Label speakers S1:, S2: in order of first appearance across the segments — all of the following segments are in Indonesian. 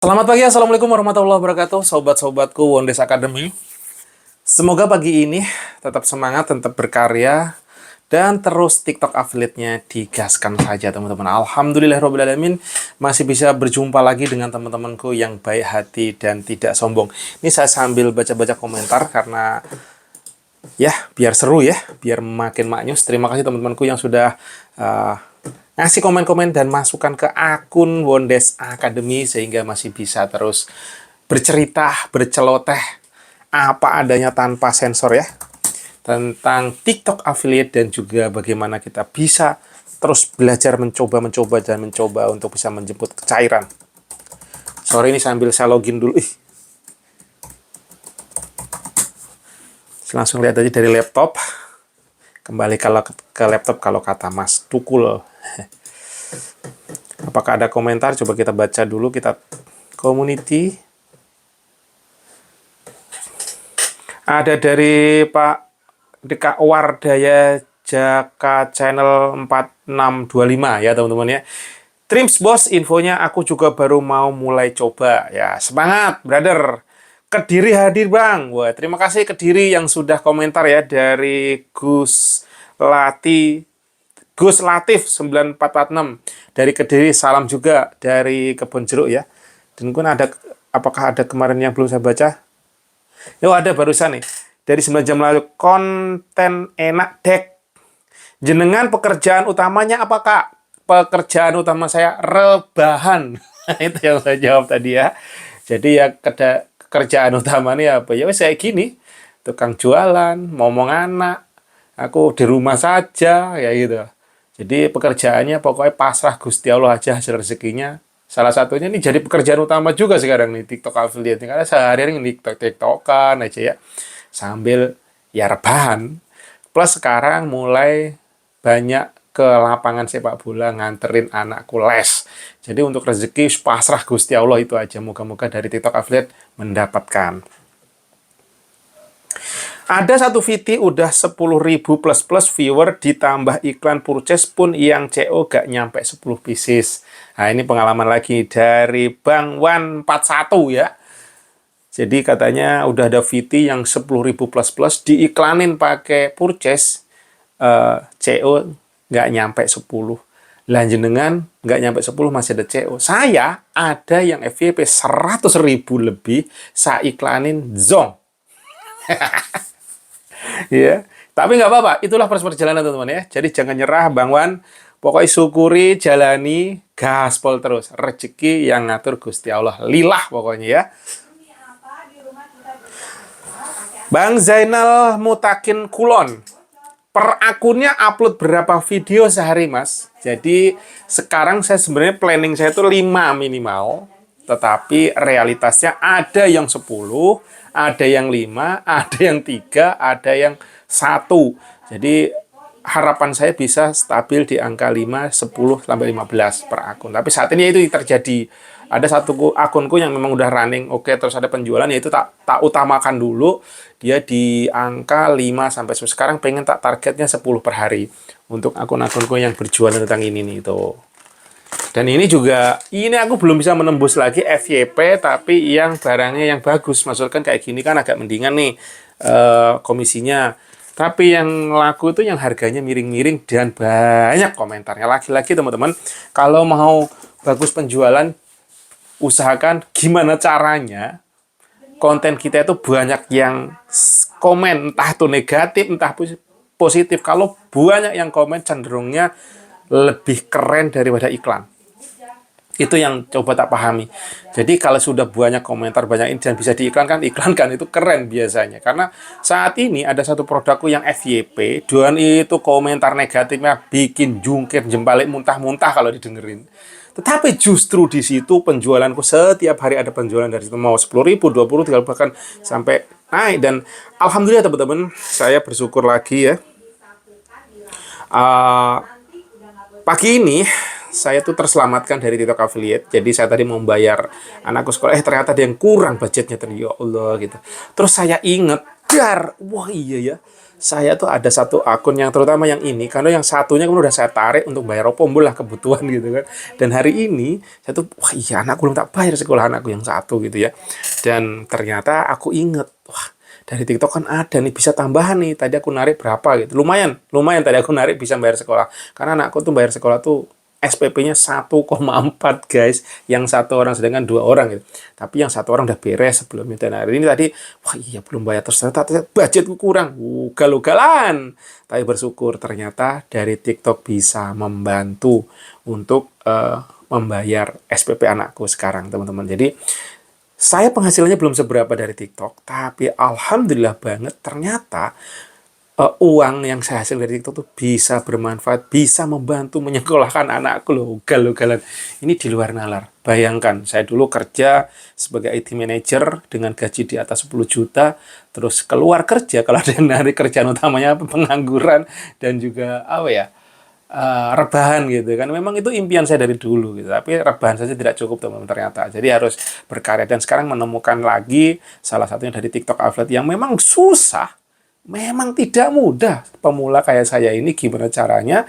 S1: Selamat pagi, Assalamualaikum warahmatullahi wabarakatuh, sobat-sobatku Wondes Academy. Semoga pagi ini tetap semangat, tetap berkarya, dan terus TikTok affiliate-nya digaskan saja, teman-teman. Alhamdulillahirrahmanirrahim, masih bisa berjumpa lagi dengan teman-temanku yang baik hati dan tidak sombong. Ini saya sambil baca-baca komentar karena ya biar seru ya, biar makin maknyus. Terima kasih teman-temanku yang sudah ngasih komen-komen dan masukan ke akun Wondes Academy sehingga masih bisa terus bercerita, berceloteh apa adanya tanpa sensor ya, tentang TikTok affiliate dan juga bagaimana kita bisa terus belajar mencoba untuk bisa menjemput kecairan. Sore ini sambil saya login dulu. Langsung lihat aja dari laptop. Kembali kalau ke laptop kalau kata Mas Tukul. Apakah ada komentar? Coba kita baca dulu, kita community. Ada dari Pak Deka Wardaya Jaka channel 4625 ya teman-teman ya. Trims bos, infonya aku juga baru mau mulai coba. Ya, semangat brother. Kediri hadir bang. Wah, terima kasih Kediri yang sudah komentar ya, dari Gus Latif 9446 dari Kediri. Salam juga dari Kebon Jeruk ya. Dan pun ada, apakah ada kemarin yang belum saya baca? Oh, ada barusan nih dari 9 jam lalu. Konten enak dek. Jenengan pekerjaan utamanya apa kak? Pekerjaan utama saya rebahan. Itu yang saya jawab tadi ya. Jadi ya kerjaan utamanya apa ya, saya gini, tukang jualan, ngomong anak, aku di rumah saja ya gitu. Jadi pekerjaannya pokoknya pasrah Gusti Allah aja hasil rezekinya. Salah satunya ini jadi pekerjaan utama juga sekarang nih, TikTok affiliate, karena sehari-hari ini TikTok-TikTokan aja ya, sambil ya rebahan. Plus sekarang mulai banyak ke lapangan sepak bola nganterin anakku les. Jadi untuk rezeki pasrah Gusti Allah itu aja. Moga-moga dari TikTok affiliate mendapatkan. Ada satu VT udah 10.000 plus viewer, ditambah iklan purchase pun yang CO gak nyampe 10 pieces. Nah ini pengalaman lagi dari Bang Wan 41 ya. Jadi katanya udah ada VT yang 10.000 plus diiklanin pakai purchase, CO nggak nyampe 10. Lanjenengan nggak nyampe 10 masih ada CO. Saya ada yang FYP 100.000 lebih, saya iklanin zong. Ya, tapi nggak apa-apa. Itulah proses perjalanan teman-teman ya. Jadi jangan nyerah Bang Wan. Pokoknya syukuri, jalani, gaspol terus. Rezeki yang ngatur Gusti Allah. Lillah pokoknya ya. Bang Zainal Mutakin Kulon. Per akunnya upload berapa video sehari, Mas? Jadi, sekarang saya sebenarnya planning saya itu 5 minimal. Tetapi realitasnya ada yang 10, ada yang 5, ada yang 3, ada yang 1. Jadi, harapan saya bisa stabil di angka 5, 10, sampai 15 per akun. Tapi saat ini itu terjadi. Ada satu akunku yang memang udah running, oke, terus ada penjualan, yaitu tak utamakan dulu. Dia di angka 5 sampai 10. Sekarang pengen tak targetnya 10 per hari untuk akun-akunku yang berjualan tentang ini nih tuh. Dan ini juga, ini aku belum bisa menembus lagi FYP, tapi yang barangnya yang bagus. Maksudnya kayak gini kan agak mendingan nih komisinya. Tapi yang laku itu yang harganya miring-miring dan banyak komentarnya. Lagi-lagi teman-teman, kalau mau bagus penjualan, usahakan gimana caranya konten kita itu banyak yang komen, entah itu negatif, entah positif. Kalau banyak yang komen, cenderungnya lebih keren daripada iklan. Itu yang coba tak pahami. Jadi kalau sudah banyak komentar, banyak ini dan bisa diiklankan, iklankan, itu keren biasanya. Karena saat ini ada satu produkku yang FYP, dan itu komentar negatifnya bikin jungkir, jempalik, muntah-muntah kalau didengerin. Tetapi justru di situ penjualanku setiap hari ada penjualan dari situ, mau 10.000, 20, 30, bahkan sampai naik. Dan alhamdulillah teman-teman, saya bersyukur lagi ya. Pagi ini saya tuh terselamatkan dari TikTok affiliate. Jadi saya tadi mau membayar anakku sekolah, ternyata ada yang kurang budgetnya, ya Allah gitu. Terus saya inget dar. Wah iya ya. Saya tuh ada satu akun yang terutama yang ini, karena yang satunya kan udah saya tarik untuk bayar opombol lah kebutuhan gitu kan. Dan hari ini saya tuh, wah iya anakku belum tak bayar sekolah anakku yang satu gitu ya. Dan ternyata aku inget, wah dari TikTok kan ada nih bisa tambahan nih. Tadi aku narik berapa gitu. Lumayan, lumayan tadi aku narik bisa bayar sekolah. Karena anakku tuh bayar sekolah tuh SPP-nya 1,4 guys, yang satu orang sedangkan dua orang gitu. Tapi yang satu orang udah beres sebelumnya. Dan hari ini tadi, wah iya belum bayar terus ternyata budgetku kurang. Ugal-ugalan. Tapi bersyukur ternyata dari TikTok bisa membantu untuk membayar SPP anakku sekarang teman-teman. Jadi saya penghasilannya belum seberapa dari TikTok, tapi alhamdulillah banget ternyata uang yang saya hasil dari TikTok tuh bisa bermanfaat, bisa membantu menyekolahkan anakku loh, ugal-ugalan. Ini di luar nalar. Bayangkan, saya dulu kerja sebagai IT manager dengan gaji di atas 10 juta, terus keluar kerja, kalau ada dari kerjaan utamanya pengangguran, dan juga, apa ya, rebahan gitu kan. Memang itu impian saya dari dulu gitu, tapi rebahan saja tidak cukup teman-teman ternyata. Jadi harus berkarya, dan sekarang menemukan lagi salah satunya dari TikTok Affiliate yang memang susah. Memang tidak mudah. Pemula kayak saya ini gimana caranya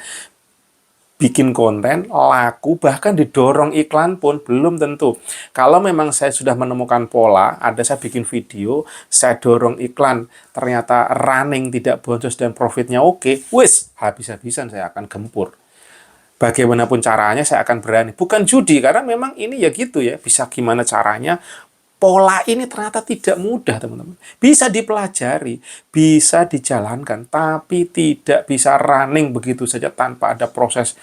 S1: bikin konten, laku, bahkan didorong iklan pun belum tentu. Kalau memang saya sudah menemukan pola, ada saya bikin video, saya dorong iklan, ternyata running tidak boncos dan profitnya oke, wis, habis-habisan saya akan gempur. Bagaimanapun caranya saya akan berani. Bukan judi, karena memang ini ya gitu ya, bisa gimana caranya. Pola ini ternyata tidak mudah, teman-teman. Bisa dipelajari, bisa dijalankan, tapi tidak bisa running begitu saja tanpa ada proses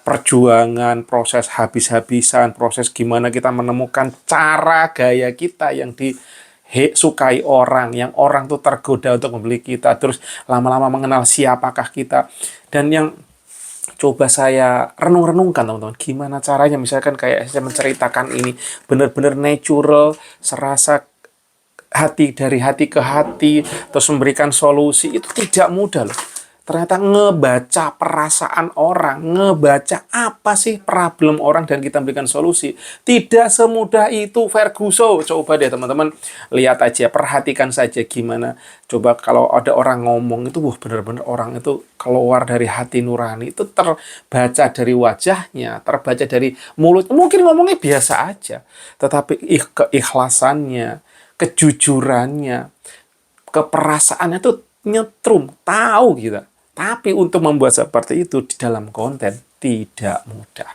S1: perjuangan, proses habis-habisan, proses gimana kita menemukan cara gaya kita yang disukai orang, yang orang tuh tergoda untuk membeli kita, terus lama-lama mengenal siapakah kita. Dan yang coba saya renung-renungkan teman-teman, gimana caranya misalkan kayak saya menceritakan ini benar-benar natural, serasa hati dari hati ke hati, terus memberikan solusi, itu tidak mudah loh. Ternyata ngebaca perasaan orang, ngebaca apa sih problem orang dan kita berikan solusi. Tidak semudah itu, Ferguson. Coba deh teman-teman, lihat aja, perhatikan saja gimana. Coba kalau ada orang ngomong itu, wah benar-benar orang itu keluar dari hati nurani. Itu terbaca dari wajahnya, terbaca dari mulut. Mungkin ngomongnya biasa aja, tetapi keikhlasannya, kejujurannya, keperasaannya itu nyetrum, tahu gitu. Tapi untuk membuat seperti itu di dalam konten tidak mudah.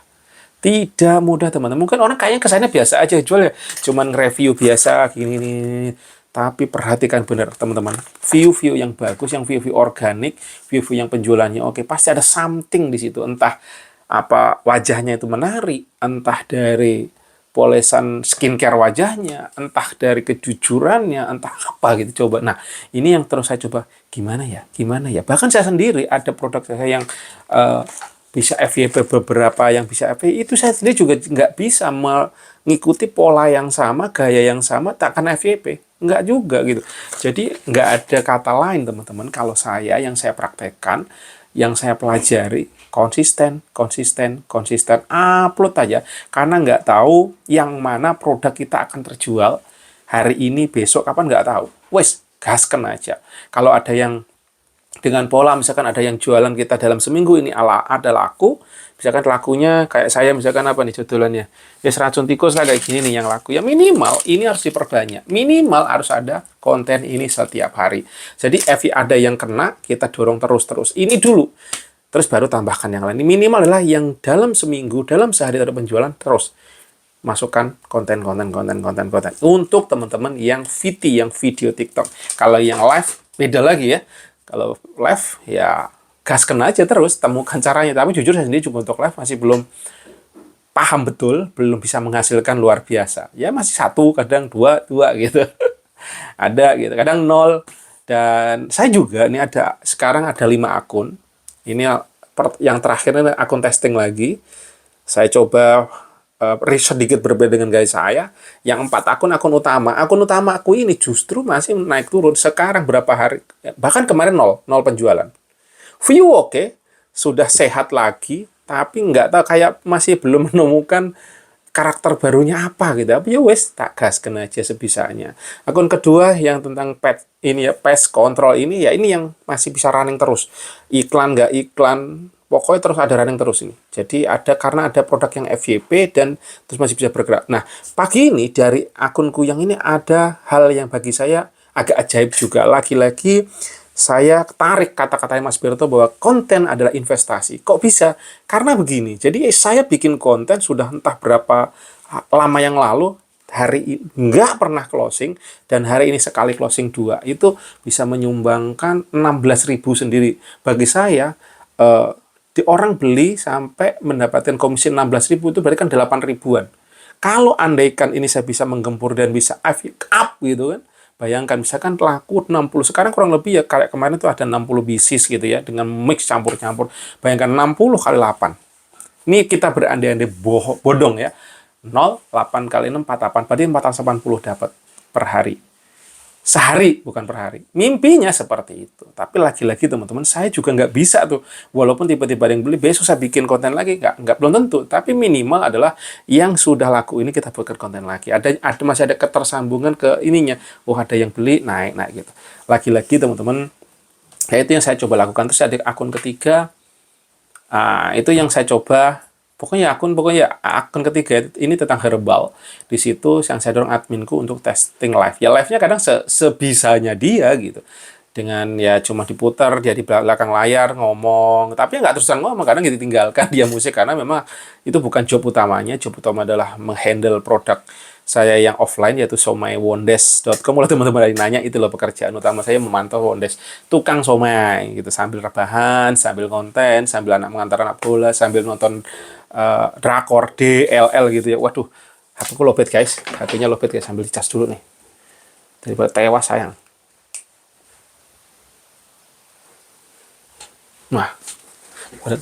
S1: Tidak mudah teman-teman. Mungkin orang kayaknya kesannya biasa aja jual ya. Cuman review biasa gini nih. Tapi perhatikan benar teman-teman. View-view yang bagus, yang view-view organik, view-view yang penjualannya oke, pasti ada something di situ. Entah apa wajahnya itu menarik, entah dari polesan skincare wajahnya, entah dari kejujurannya, entah apa gitu coba. Nah, ini yang terus saya coba gimana ya. Bahkan saya sendiri ada produk saya yang bisa FYP, beberapa yang bisa FYP, itu saya sendiri juga nggak bisa mengikuti pola yang sama, gaya yang sama, takkan FYP. Nggak juga gitu. Jadi nggak ada kata lain teman-teman kalau saya yang saya praktekkan, yang saya pelajari, konsisten, upload aja. Karena nggak tahu yang mana produk kita akan terjual hari ini, besok, kapan nggak tahu. Wes, gasken aja. Kalau ada yang dengan pola, misalkan ada yang jualan kita dalam seminggu ini ada laku, misalkan lakunya kayak saya, misalkan apa nih jualannya, ya racun tikus lah kayak gini nih yang laku, ya minimal ini harus diperbanyak, minimal harus ada konten ini setiap hari. Jadi ada yang kena, kita dorong terus ini dulu, terus baru tambahkan yang lain. Minimal adalah yang dalam seminggu, dalam sehari ada penjualan, terus masukkan konten untuk teman-teman yang VT, yang video TikTok. Kalau yang live beda lagi ya. Kalau live ya gasken aja terus, temukan caranya. Tapi jujur saya sendiri juga untuk live masih belum paham betul, belum bisa menghasilkan luar biasa. Ya masih 1, kadang 2 gitu. Ada gitu, kadang 0. Dan saya juga ini sekarang ada 5 akun. Ini yang terakhir ini akun testing lagi. Saya coba sedikit berbeda dengan gaya saya. Yang 4 akun utama. Akun utama aku ini justru masih naik turun. Sekarang berapa hari, bahkan kemarin 0 penjualan. View oke, sudah sehat lagi, tapi nggak tahu, kayak masih belum menemukan karakter barunya apa gitu. Apa ya wes tak gaskan aja sebisanya. Akun kedua yang tentang pet ini ya, pest control ini ya, ini yang masih bisa running terus. Iklan nggak iklan, pokoknya terus ada running terus ini. Jadi ada, karena ada produk yang FYP dan terus masih bisa bergerak. Nah, pagi ini dari akunku yang ini ada hal yang bagi saya agak ajaib juga. Lagi-lagi saya tarik kata-katanya Mas Berto bahwa konten adalah investasi. Kok bisa? Karena begini. Jadi saya bikin konten sudah entah berapa lama yang lalu, hari ini nggak pernah closing, dan hari ini sekali closing dua, itu bisa menyumbangkan 16.000 sendiri. Bagi saya, di orang beli sampai mendapatkan komisi 16.000 itu berarti kan 8 ribuan. Kalau andaikan ini saya bisa menggempur dan bisa up gitu kan, bayangkan misalkan laku 60, sekarang kurang lebih ya kayak kemarin itu ada 60 bisis gitu ya, dengan mix campur-campur. Bayangkan 60 kali 8. Ini kita berandai-andai bodong ya. 0, 8 kali 6, 48. Berarti 480 dapat per hari. Sehari, bukan per hari. Mimpinya seperti itu. Tapi lagi-lagi teman-teman, saya juga nggak bisa tuh. Walaupun tiba-tiba ada yang beli, besok saya bikin konten lagi. Nggak belum tentu. Tapi minimal adalah yang sudah laku ini kita buatkan konten lagi. Masih ada ketersambungan ke ininya. Oh, ada yang beli, naik gitu. Lagi-lagi teman-teman, ya itu yang saya coba lakukan. Terus ada akun ketiga, itu yang saya coba. Pokoknya akun ketiga ini tentang herbal. Di situ yang saya dorong adminku untuk testing live. Ya live-nya kadang sebisanya dia gitu. Dengan ya cuma diputar, dia di belakang layar ngomong. Tapi nggak terusan ngomong, kadang ditinggalkan dia musik. Karena memang itu bukan job utamanya. Job utama adalah menghandle produk saya yang offline, yaitu somaywondes.com. Kalau teman-teman ada yang nanya, itu loh pekerjaan utama saya, memantau Wondes, tukang somai gitu, sambil rebahan, sambil konten, sambil mengantar anak bola, sambil nonton drakor DLL gitu ya. Waduh, hatiku lobet guys, hatinya lobet guys, sambil dicas dulu nih daripada tewas sayang. Nah,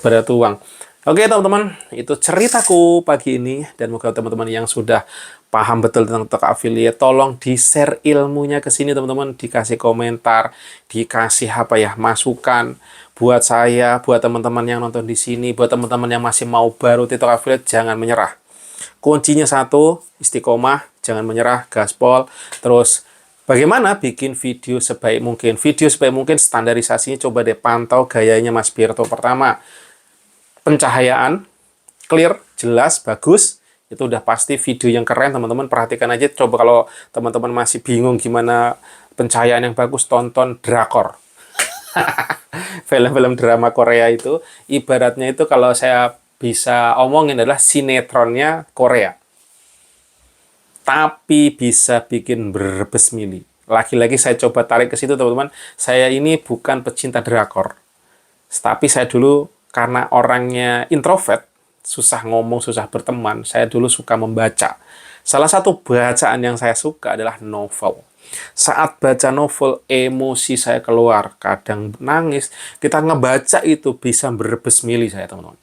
S1: pada tuang. Oke teman-teman, itu ceritaku pagi ini, dan moga teman-teman yang sudah paham betul tentang TikTok affiliate, tolong di-share ilmunya ke sini teman-teman, dikasih komentar, dikasih masukan buat saya, buat teman-teman yang nonton di sini, buat teman-teman yang masih mau baru TikTok affiliate, jangan menyerah. Kuncinya satu, istiqomah, jangan menyerah, gaspol. Terus bagaimana bikin video sebaik mungkin? Video sebaik mungkin standarisasinya coba deh pantau gayanya Mas Berto. Pertama, pencahayaan clear, jelas, bagus. Itu udah pasti video yang keren, teman-teman perhatikan aja. Coba kalau teman-teman masih bingung gimana pencahayaan yang bagus, tonton drakor. Film-film drama Korea itu ibaratnya itu, kalau saya bisa omongin, adalah sinetronnya Korea. Tapi bisa bikin berbes mili. Lagi-lagi saya coba tarik ke situ teman-teman. Saya ini bukan pecinta drakor. Tapi saya dulu, karena orangnya introvert, susah ngomong, susah berteman, saya dulu suka membaca. Salah satu bacaan yang saya suka adalah novel. Saat baca novel, emosi saya keluar, kadang nangis. Kita ngebaca itu bisa berebes mili saya, teman-teman.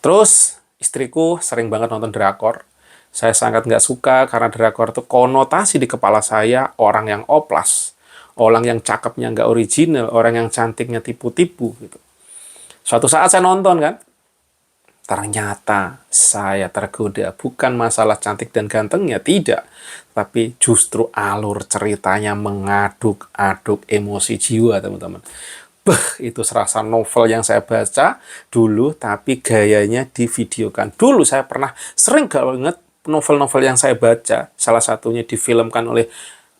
S1: Terus, istriku sering banget nonton drakor. Saya sangat nggak suka, karena drakor itu konotasi di kepala saya, orang yang oplas, orang yang cakepnya nggak original, orang yang cantiknya tipu-tipu gitu. Suatu saat saya nonton kan, ternyata saya tergoda. Bukan masalah cantik dan gantengnya, tidak. Tapi justru alur ceritanya mengaduk-aduk emosi jiwa, teman-teman. Itu serasa novel yang saya baca dulu, tapi gayanya divideokan. Dulu saya pernah sering banget novel-novel yang saya baca, salah satunya difilmkan oleh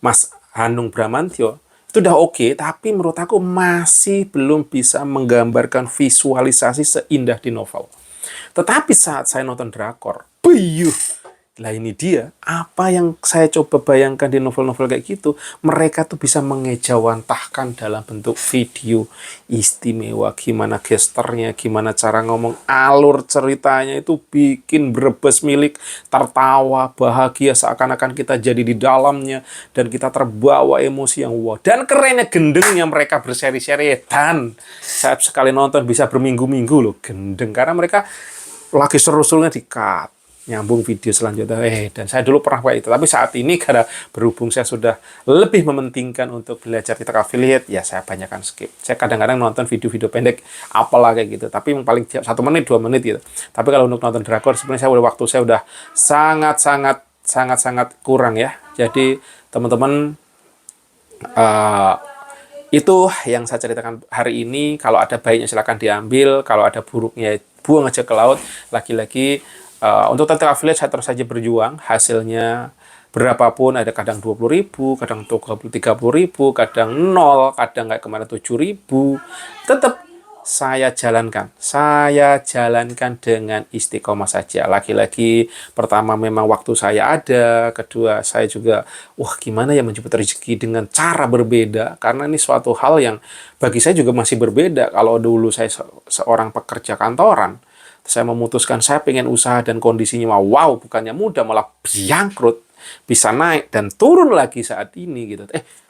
S1: Mas Hanung Bramantyo. Itu udah oke, tapi menurut aku masih belum bisa menggambarkan visualisasi seindah di novel. Tetapi saat saya nonton drakor, lah ini dia, apa yang saya coba bayangkan di novel-novel kayak gitu, mereka tuh bisa mengejawantahkan dalam bentuk video istimewa. Gimana gesternya, gimana cara ngomong, alur ceritanya itu bikin berebes milik, tertawa, bahagia, seakan-akan kita jadi di dalamnya, dan kita terbawa emosi yang wow. Dan kerennya gendengnya mereka berseri-seri, dan saya sekali nonton bisa berminggu-minggu loh, gendeng, karena mereka lagi seru-serunya di-cut. nyambung video selanjutnya. Dan saya dulu pernah kayak itu. Tapi saat ini karena berhubung saya sudah lebih mementingkan untuk belajar TikTok affiliate, ya saya banyakkan skip. Saya kadang-kadang nonton video-video pendek, apalah kayak gitu. Tapi yang paling 1 menit, 2 menit gitu. Tapi kalau untuk nonton drakor, sebenarnya waktu saya udah sangat-sangat kurang ya. Jadi teman-teman, itu yang saya ceritakan hari ini. Kalau ada baiknya silakan diambil, kalau ada buruknya buang aja ke laut. Lagi-lagi untuk TikTok affiliate saya terus saja berjuang. Hasilnya berapapun, ada kadang 20.000, kadang 30.000, kadang 0, kadang kayak kemarin 7.000. Tetap saya jalankan dengan istiqomah saja. Lagi-lagi pertama memang waktu saya ada, kedua saya juga gimana ya menjemput rezeki dengan cara berbeda, karena ini suatu hal yang bagi saya juga masih berbeda. Kalau dulu saya seorang pekerja kantoran, saya memutuskan saya pengen usaha dan kondisinya bukannya mudah, malah bangkrut, bisa naik dan turun lagi saat ini gitu.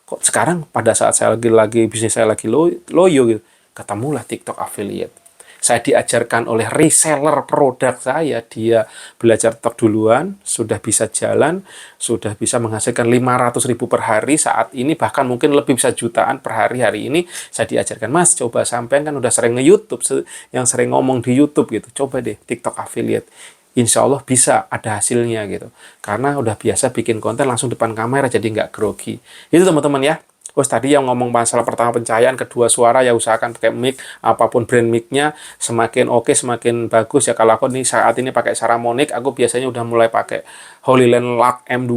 S1: Kok sekarang pada saat saya lagi bisnis saya lagi loyo gitu, ketemulah TikTok affiliate. Saya diajarkan oleh reseller produk saya, dia belajar TikTok duluan, sudah bisa jalan, sudah bisa menghasilkan 500.000 per hari saat ini, bahkan mungkin lebih bisa jutaan per hari ini. Saya diajarkan, Mas, coba sampean kan udah sering nge-YouTube, yang sering ngomong di YouTube gitu, coba deh TikTok affiliate. Insya Allah bisa ada hasilnya gitu. Karena udah biasa bikin konten langsung depan kamera, jadi nggak grogi. Itu teman-teman ya. Tadi yang ngomong masalah pertama pencahayaan, kedua suara, ya usahakan pakai mic, apapun brand mic-nya, semakin oke, semakin bagus ya. Kalau aku nih saat ini pakai Saramonic, aku biasanya udah mulai pakai Holyland Lux M2,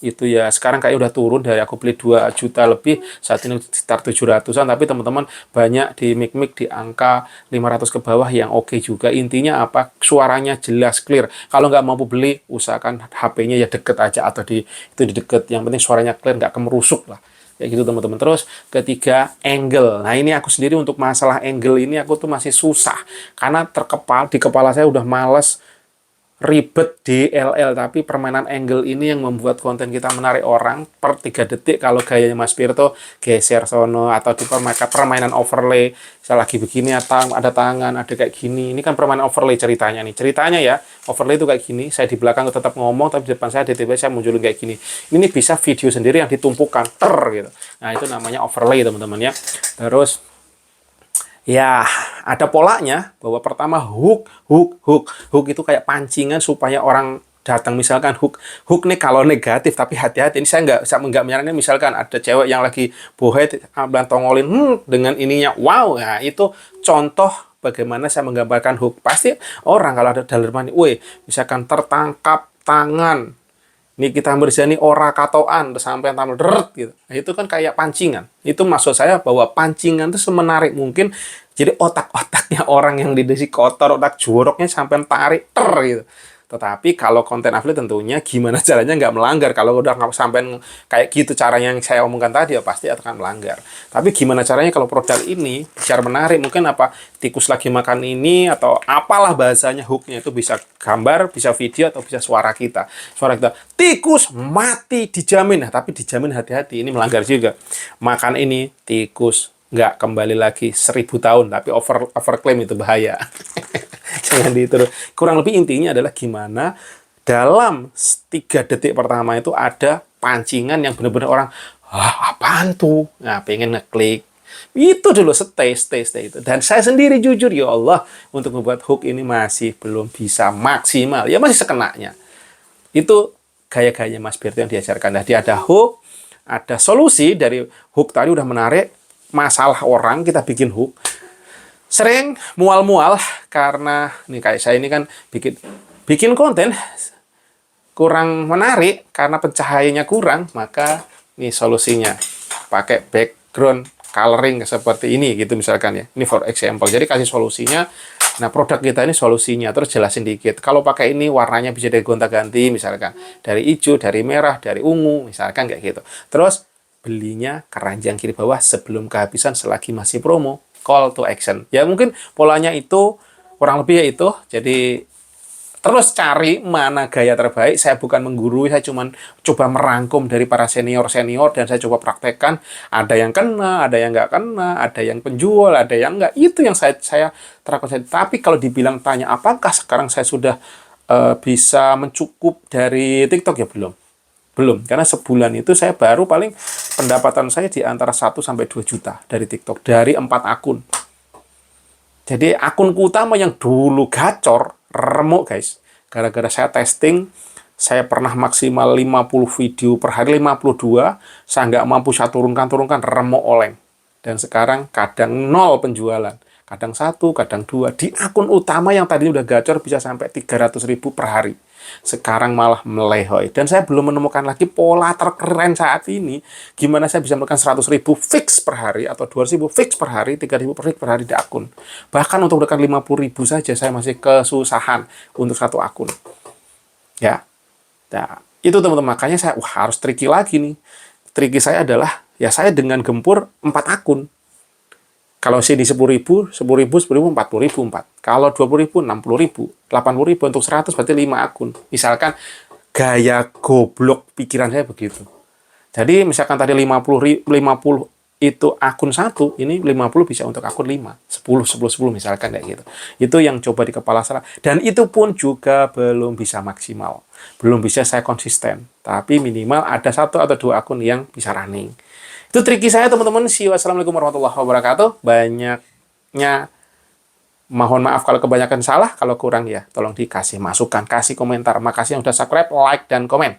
S1: itu ya sekarang kayak udah turun dari aku beli 2 juta lebih, saat ini sekitar 700-an, tapi teman-teman banyak di mic-mic di angka 500 ke bawah yang oke juga. Intinya apa? Suaranya jelas, clear. Kalau nggak mampu beli, usahakan HP-nya ya deket aja, atau di deket, yang penting suaranya clear, nggak kemerusuk lah. Kayak gitu teman-teman. Terus ketiga, angle. Nah ini aku sendiri untuk masalah angle ini aku tuh masih susah. Karena di kepala saya udah males ribet DLL, tapi permainan angle ini yang membuat konten kita menarik orang. Per 3 detik kalau gayanya Mas Pirto geser sono, atau di permainan overlay, saya lagi begini atau ada tangan, ada kayak gini. Ini kan permainan overlay ceritanya nih. Ceritanya ya, overlay itu kayak gini, saya di belakang tetap ngomong, tapi di depan saya tiba-tiba saya munculin kayak gini. Ini bisa video sendiri yang ditumpukan gitu. Nah, itu namanya overlay teman-teman ya. Terus ya, ada polanya, bahwa pertama hook itu kayak pancingan supaya orang datang. Misalkan hook nih kalau negatif, tapi hati-hati, ini saya nggak menyarankan. Misalkan ada cewek yang lagi bohet, tongolin dengan ininya, nah itu contoh bagaimana saya menggambarkan hook. Pasti orang kalau ada dalam misalkan tertangkap tangan, ini kita berjani ora katoan sampai tampil deret gitu. Nah, itu kan kayak pancingan. Itu maksud saya bahwa pancingan itu semenarik mungkin. Jadi otak-otaknya orang yang didesi kotor, otak joroknya sampai tarik gitu. Tetapi kalau konten affiliate tentunya gimana caranya nggak melanggar. Kalau udah nggak sampai kayak gitu caranya yang saya omongkan tadi, ya pasti akan melanggar. Tapi gimana caranya kalau produk ini biar menarik, mungkin apa, tikus lagi makan ini, atau apalah bahasanya, hooknya itu bisa gambar, bisa video, atau bisa suara kita. Suara kita, tikus mati dijamin. Nah, tapi dijamin hati-hati, ini melanggar juga. Makan ini, tikus nggak kembali lagi 1000 tahun, tapi overclaim itu bahaya. Jangan ditiru. Kurang lebih intinya adalah gimana dalam 3 detik pertama itu ada pancingan yang benar-benar orang, apaan tuh? Nah, pengen ngeklik. Itu dulu, stay itu. Dan saya sendiri jujur, ya Allah, untuk membuat hook ini masih belum bisa maksimal. Ya masih sekenanya. Itu gaya-gayanya Mas Pirto yang diajarkan. Nah, dia ada hook, ada solusi dari hook tadi udah menarik. Masalah orang, kita bikin hook. Sering mual-mual karena nih kayak saya ini kan bikin konten kurang menarik karena pencahayaannya kurang, maka ini solusinya. Pakai background coloring seperti ini gitu misalkan ya. Ini for example. Jadi kasih solusinya. Nah, produk kita ini solusinya, terus jelasin dikit. Kalau pakai ini warnanya bisa digonta-ganti misalkan. Dari hijau, dari merah, dari ungu misalkan kayak gitu. Terus belinya keranjang kiri bawah sebelum kehabisan selagi masih promo. Call to action. Ya mungkin polanya itu kurang lebih ya itu. Jadi terus cari mana gaya terbaik. Saya bukan menggurui, saya cuma coba merangkum dari para senior-senior dan saya coba praktekkan. Ada yang kena, ada yang nggak kena, ada yang penjual, ada yang nggak. Itu yang saya terapkan. Tapi kalau dibilang tanya apakah sekarang saya sudah bisa mencukup dari TikTok ya belum. Belum, karena sebulan itu saya baru paling pendapatan saya di antara 1 sampai 2 juta dari TikTok, dari 4 akun. Jadi akunku utama yang dulu gacor, remuk guys. Gara-gara saya testing, saya pernah maksimal 50 video per hari, 52, saya nggak mampu saya turunkan, remuk oleng. Dan sekarang kadang 0 penjualan. Kadang 1, kadang 2. Di akun utama yang tadi udah gacor bisa sampai 300.000 per hari. Sekarang malah melehoi. Dan saya belum menemukan lagi pola terkeren saat ini. Gimana saya bisa menemukan 100.000 fix per hari, atau 200.000 fix per hari, 3.000 per hari di akun. Bahkan untuk menekan 50.000 saja, saya masih kesusahan untuk satu akun. Ya, nah, itu teman-teman. Makanya saya harus tricky lagi nih. Tricky saya adalah, ya saya dengan gempur 4 akun. Kalau sini 10.000, 10.000, 10.000, 40.000, 4. Kalau 20.000, 60.000, 80.000, untuk 100 berarti 5 akun. Misalkan gaya goblok pikiran saya begitu. Jadi misalkan tadi 50 itu akun 1, ini 50 bisa untuk akun 5, 10, 10, 10 misalkan kayak gitu. Itu yang coba di kepala saya. Dan itu pun juga belum bisa maksimal. Belum bisa saya konsisten. Tapi minimal ada 1 atau 2 akun yang bisa running. Itu triki saya teman-teman. Wassalamualaikum warahmatullahi wabarakatuh. Banyaknya mohon maaf kalau kebanyakan salah, kalau kurang ya tolong dikasih masukan, kasih komentar. Makasih yang sudah subscribe, like, dan komen.